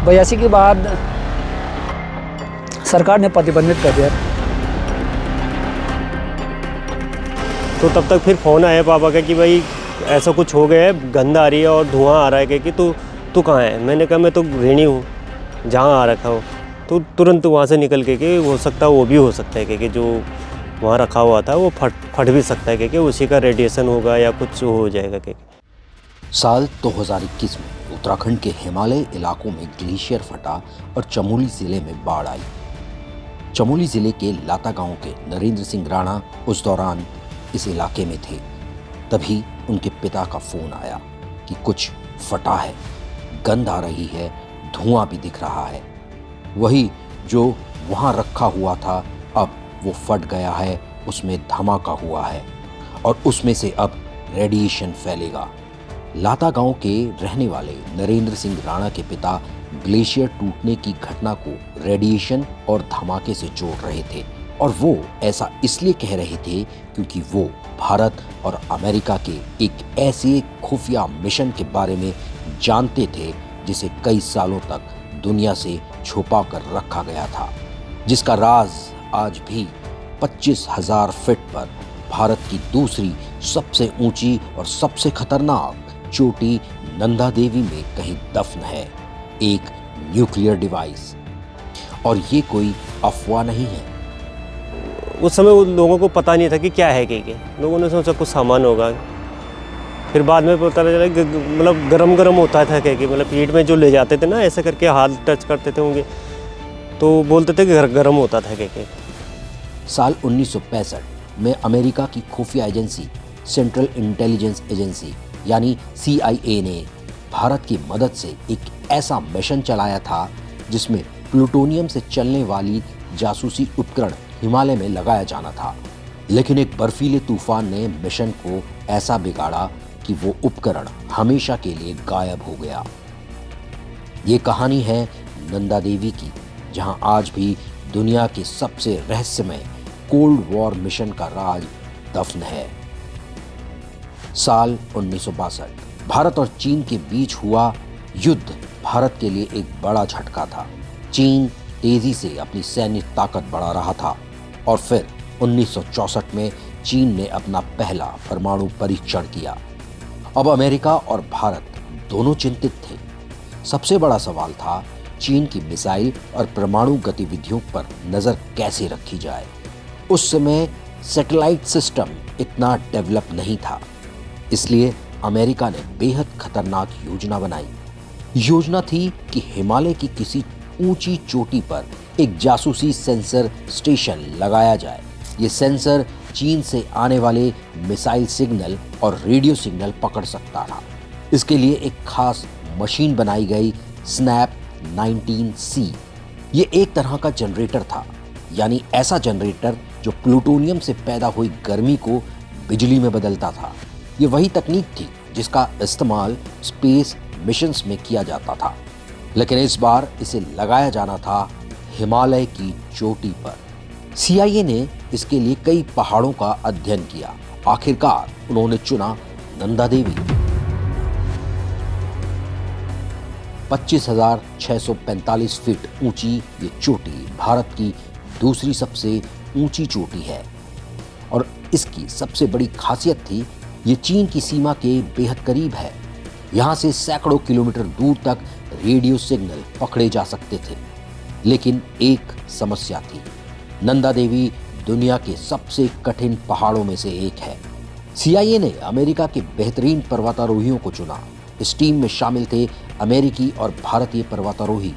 82 के बाद सरकार ने प्रतिबंधित कर दिया। तो तब तक फिर फ़ोन आया पापा का कि भाई ऐसा कुछ हो गया है, गंध आ रही है और धुआं आ रहा है कि तू कहाँ है। मैंने कहा मैं तो ऋणी हूँ, जहाँ आ रखा हो। तो तुरंत वहाँ से निकल के कि हो सकता है वो भी हो सकता है कि जो वहाँ रखा हुआ था वो फट भी सकता है कि उसी का रेडिएशन होगा या कुछ हो जाएगा कि। साल 2021 में उत्तराखंड के हिमालय इलाकों में ग्लेशियर फटा और चमोली जिले में बाढ़ आई। चमोली जिले के लाता गांव के नरेंद्र सिंह राणा उस दौरान इस इलाके में थे। तभी उनके पिता का फोन आया कि कुछ फटा है, गंध आ रही है, धुआं भी दिख रहा है। वही जो वहां रखा हुआ था अब वो फट गया है, उसमें धमाका हुआ है और उसमें से अब रेडिएशन फैलेगा। लाता गांव के रहने वाले नरेंद्र सिंह राणा के पिता ग्लेशियर टूटने की घटना को रेडिएशन और धमाके से जोड़ रहे थे और वो ऐसा इसलिए कह रहे थे क्योंकि वो भारत और अमेरिका के एक ऐसे खुफिया मिशन के बारे में जानते थे जिसे कई सालों तक दुनिया से छुपा कर रखा गया था, जिसका राज आज भी 25,000 फीट पर भारत की दूसरी सबसे ऊंची और सबसे खतरनाक चोटी नंदा देवी में कहीं दफन है, एक न्यूक्लियर डिवाइस। और ये कोई अफवाह नहीं है। उस समय उन लोगों को पता नहीं था कि क्या है कि लोगों ने सोचा कुछ सामान होगा। फिर बाद में पता चला मतलब गरम होता था कि मतलब पीठ में जो ले जाते थे ना, ऐसे करके हाथ टच करते थे होंगे तो बोलते थे कि गरम होता था कि। साल 1965 में अमेरिका की खुफिया एजेंसी सेंट्रल इंटेलिजेंस एजेंसी यानी CIA ने भारत की मदद से एक ऐसा मिशन चलाया था जिसमें प्लूटोनियम से चलने वाली जासूसी उपकरण हिमालय में लगाया जाना था। लेकिन एक बर्फीले तूफान ने मिशन को ऐसा बिगाड़ा कि वो उपकरण हमेशा के लिए गायब हो गया। ये कहानी है नंदा देवी की, जहां आज भी दुनिया के सबसे रहस्यमय कोल्ड वॉर मिशन का राज दफन है। साल 1962 भारत और चीन के बीच हुआ युद्ध भारत के लिए एक बड़ा झटका था। चीन तेजी से अपनी सैन्य ताकत बढ़ा रहा था और फिर 1964 में चीन ने अपना पहला परमाणु परीक्षण किया। अब अमेरिका और भारत दोनों चिंतित थे। सबसे बड़ा सवाल था चीन की मिसाइल और परमाणु गतिविधियों पर नजर कैसे रखी जाए। उस समय सैटेलाइट सिस्टम इतना डेवलप नहीं था, इसलिए अमेरिका ने बेहद खतरनाक योजना बनाई। योजना थी कि हिमालय की किसी ऊंची चोटी पर एक जासूसी सेंसर स्टेशन लगाया जाए। ये सेंसर चीन से आने वाले मिसाइल सिग्नल और रेडियो सिग्नल पकड़ सकता था। इसके लिए एक खास मशीन बनाई गई, स्नैप 19C। ये एक तरह का जनरेटर था, यानी ऐसा जनरेटर जो प्लूटोनियम से पैदा हुई गर्मी को बिजली में बदलता था। ये वही तकनीक थी जिसका इस्तेमाल स्पेस मिशंस में किया जाता था, लेकिन इस बार इसे लगाया जाना था हिमालय की चोटी पर। CIA ने इसके लिए कई पहाड़ों का अध्ययन किया। आखिरकार उन्होंने चुना नंदा देवी। 25,645 फीट ऊंची ये चोटी भारत की दूसरी सबसे ऊंची चोटी है और इसकी सबसे बड़ी खासियत थी ये चीन की सीमा के बेहद करीब है। यहाँ से सैकड़ों किलोमीटर दूर तक रेडियो सिग्नल पकड़े जा सकते थे। लेकिन एक समस्या थी, नंदा देवी दुनिया के सबसे कठिन पहाड़ों में से एक है। CIA ने अमेरिका के बेहतरीन पर्वतारोहियों को चुना। इस टीम में शामिल थे अमेरिकी और भारतीय पर्वतारोही।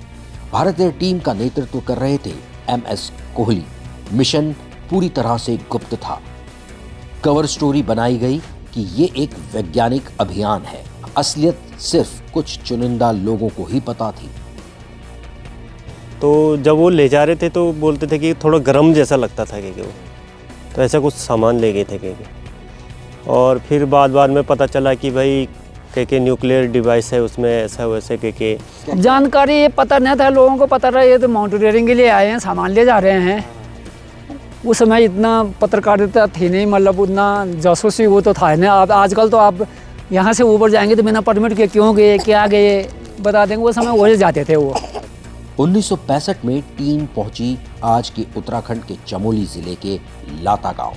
भारतीय टीम का नेतृत्व कर रहे थे MS कोहली। मिशन पूरी तरह से गुप्त था। कवर स्टोरी बनाई गई कि ये एक वैज्ञानिक अभियान है। असलियत सिर्फ कुछ चुनिंदा लोगों को ही पता थी। तो जब वो ले जा रहे थे तो बोलते थे कि थोड़ा गर्म जैसा लगता था कि वो, तो ऐसा कुछ सामान ले गए थे कि। और फिर बाद में पता चला कि भाई के न्यूक्लियर डिवाइस है उसमें, ऐसा वैसे के जानकारी ये पता नहीं था, लोगों को पता रहा ये तो माउंटेनियरिंग के लिए आए हैं, सामान ले जा रहे हैं। उस समय इतना पत्रकारिता थी नहीं, मतलब उतना जासूसी वो तो था नहीं। अब आजकल तो आप यहाँ से ऊपर जाएंगे तो बिना परमिट के क्यों गए, क्या गए बता देंगे। वो समय वही जाते थे वो। 1965 में टीम पहुंची आज के उत्तराखंड के चमोली जिले के लाता गांव।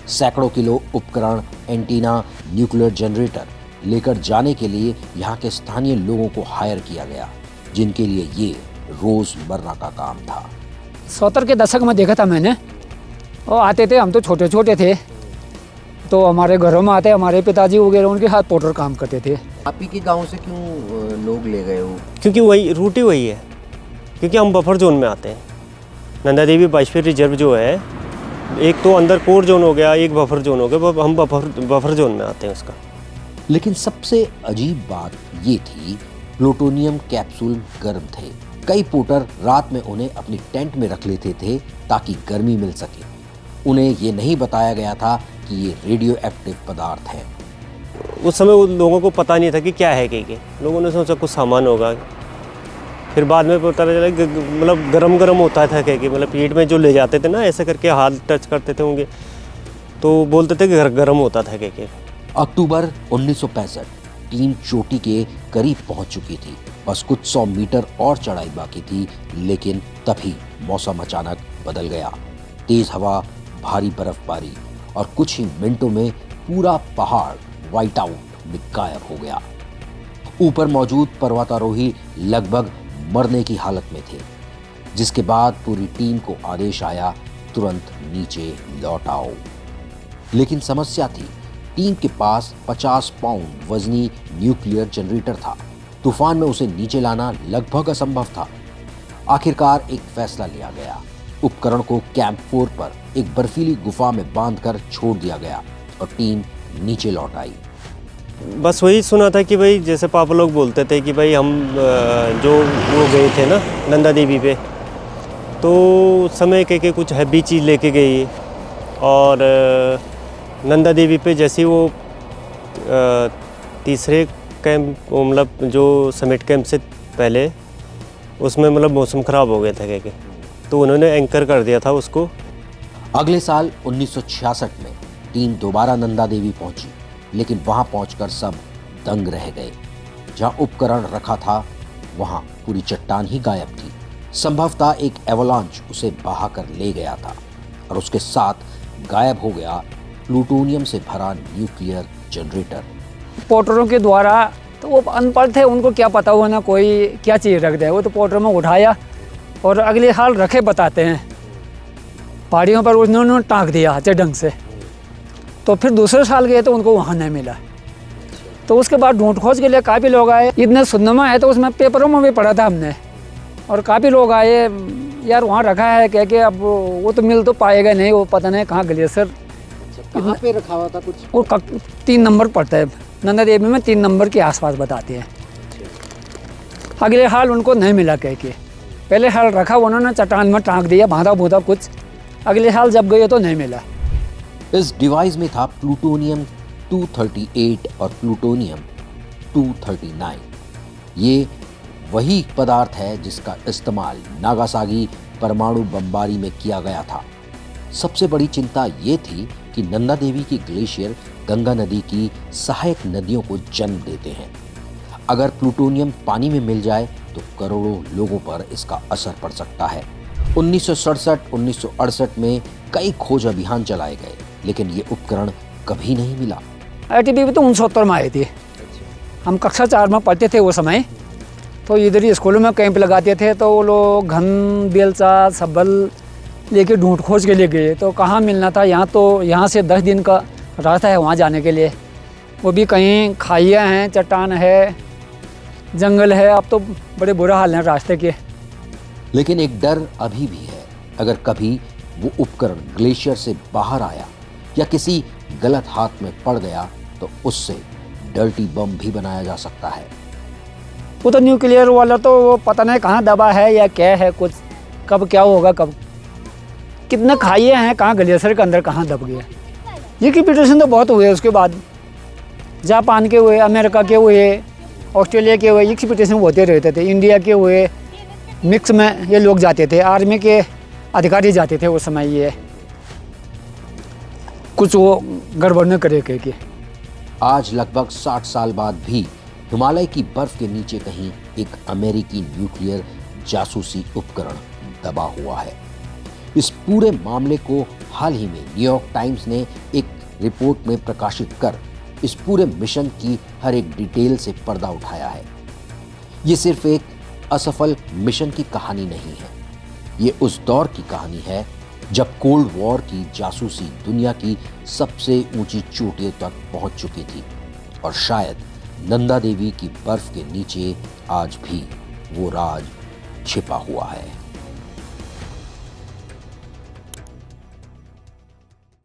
सैकड़ों किलो उपकरण, एंटीना, न्यूक्लियर जनरेटर लेकर जाने के लिए यहाँ के स्थानीय लोगों को हायर किया गया, जिनके लिए ये रोजमर्रा का काम था। 70 के दशक में देखा था मैंने, और आते थे, हम तो छोटे छोटे थे, तो हमारे घरों में आते, हमारे पिताजी वगैरह उनके हाथ पोटर काम करते थे। आप ही के गांव से क्यों लोग ले गए हो? क्योंकि वही रूट ही वही है, क्योंकि हम बफर जोन में आते हैं। नंदा देवी बायोस्फीयर रिजर्व जो है, एक तो अंदर कोर जोन हो गया, एक बफर जोन हो गया, हम बफर जोन में आते हैं उसका। लेकिन सबसे अजीब बात ये थी, प्लूटोनियम कैप्सूल गर्म थे। कई पोर्टर रात में उन्हें अपनी टेंट में रख लेते थे ताकि गर्मी मिल सके। उन्हें ये नहीं बताया गया था कि ये रेडियो एक्टिव पदार्थ है। उस समय उन लोगों को पता नहीं था कि क्या है कि लोगों ने सोचा कुछ सामान होगा। फिर बाद में पता चला मतलब गरम होता था कि मतलब पेट में जो ले जाते थे ना, ऐसे करके हाथ टच करते थे होंगे, तो बोलते थे कि गरम होता था कि। अक्टूबर 1965 टीम चोटी के करीब पहुंच चुकी थी। बस कुछ 100 मीटर और चढ़ाई बाकी थी, लेकिन तभी मौसम अचानक बदल गया। तेज हवा, भारी बर्फबारी और कुछ ही मिनटों में पूरा पहाड़ वाइट आउट में गायब हो गया। ऊपर मौजूद पर्वतारोही लगभग मरने की हालत में थे, जिसके बाद पूरी टीम को आदेश आया तुरंत नीचे लौट आओ। लेकिन समस्या थी, टीम के पास 50 पाउंड वजनी न्यूक्लियर जनरेटर था। तूफान में उसे नीचे लाना लगभग असंभव था। आखिरकार एक फैसला लिया गया। उपकरण को कैंप 4 पर एक बर्फीली गुफा में बांधकर छोड़ दिया गया और टीम नीचे लौट आई। बस वही सुना था कि भाई, जैसे पापा लोग बोलते थे कि भाई हम जो वो गए थे ना नंदा देवी पे, तो उस समय के कुछ हैवी चीज़ लेके गई, और नंदा देवी पे जैसे वो तीसरे कैंप, मतलब जो समिट कैंप से पहले, उसमें मतलब मौसम ख़राब हो गया था कि, तो उन्होंने एंकर कर दिया था उसको। अगले साल 1966 में टीम दोबारा नंदा देवी पहुंची, लेकिन वहां पहुंचकर सब दंग रह गए। जहां उपकरण रखा था वहां पूरी चट्टान ही गायब थी। संभवतः एक एवलांच उसे बहाकर ले गया था और उसके साथ गायब हो गया प्लूटोनियम से भरा न्यूक्लियर जनरेटर। पोर्टरों के द्वारा, तो वो अनपढ़ थे, उनको क्या पता हुआ ना कोई क्या चीज़ रख दे। वो तो पोर्टर में उठाया और अगले हाल रखे बताते हैं, पहाड़ियों पर उन्होंने टाँक दिया अच्छे ढंग से। तो फिर दूसरे साल गए तो उनको वहाँ नहीं मिला। तो उसके बाद ढूंढ खोज के लिए काफ़ी लोग आए। इतने सुनने में आए तो उसमें पेपरों में भी पढ़ा था हमने, और काफ़ी लोग आए, यार वहाँ रखा है कह के। अब वो तो मिल तो पाएगा नहीं, वो पता नहीं कहाँ ग्लेशियर कहाँ पे रखा हुआ था कुछ? वो 3 नंबर पड़ता है नंदा देवी में, 3 नंबर के आसपास बताते हैं। अगले हाल उनको नहीं मिला कह के। पहले हाल रखा उन्होंने चट्टान में टाँक दिया, बांधा बूंधा कुछ। अगले हाल जब गए तो नहीं मिला। इस डिवाइस में था प्लूटोनियम 238 और प्लूटोनियम 239। ये वही पदार्थ है जिसका इस्तेमाल नागासाकी परमाणु बमबारी में किया गया था। सबसे बड़ी चिंता ये थी कि नंदा देवी की ग्लेशियर गंगा नदी की सहायक नदियों को जन्म देते हैं। अगर प्लूटोनियम पानी में मिल जाए तो करोड़ों लोगों पर इसका असर पड़ सकता है। 1967-1968 में कई खोज अभियान चलाए गए, लेकिन ये उपकरण कभी नहीं मिला। ITBP तो 69 में आए थे। हम कक्षा 4 में पढ़ते थे वो समय। तो इधर ही स्कूलों में कैंप लगाते थे, तो वो लोग घन, बेलचा, सब्बल लेके ढूंढ खोज के लिए गए। तो कहाँ मिलना था, यहाँ से 10 दिन का रास्ता है वहाँ जाने के लिए। वो भी कहीं खाइयाँ हैं, चट्टान है, जंगल है। अब तो बड़े बुरा हाल हैं रास्ते के। लेकिन एक डर अभी भी है, अगर कभी वो उपकरण ग्लेशियर से बाहर आया या किसी गलत हाथ में पड़ गया तो उससे डर्टी बम भी बनाया जा सकता है। वो तो न्यूक्लियर वाला तो वो पता नहीं कहाँ दबा है या क्या है, कुछ कब क्या होगा, कब कितने खाइए हैं, कहाँ ग्लेशियर के अंदर कहाँ दब गया। ये रिपीटेशन तो बहुत हुए। उसके बाद जापान के हुए, अमेरिका के हुए, ऑस्ट्रेलिया के हुए, ये रिपीटेशन होते रहते थे। इंडिया के हुए, मिक्स में ये लोग जाते थे, आर्मी के अधिकारी जाते थे उस समय। ये कुछ वो गड़बड़ न करे कह के। आज लगभग 60 साल बाद भी हिमालय की बर्फ के नीचे कहीं एक अमेरिकी न्यूक्लियर जासूसी उपकरण दबा हुआ है। इस पूरे मामले को हाल ही में न्यूयॉर्क टाइम्स ने एक रिपोर्ट में प्रकाशित कर इस पूरे मिशन की हर एक डिटेल से पर्दा उठाया है। ये सिर्फ एक असफल मिशन की कहानी नहीं है, ये उस दौर की कहानी है जब कोल्ड वॉर की जासूसी दुनिया की सबसे ऊंची चोटियों तक पहुंच चुकी थी और शायद नंदा देवी की बर्फ के नीचे आज भी वो राज छिपा हुआ है।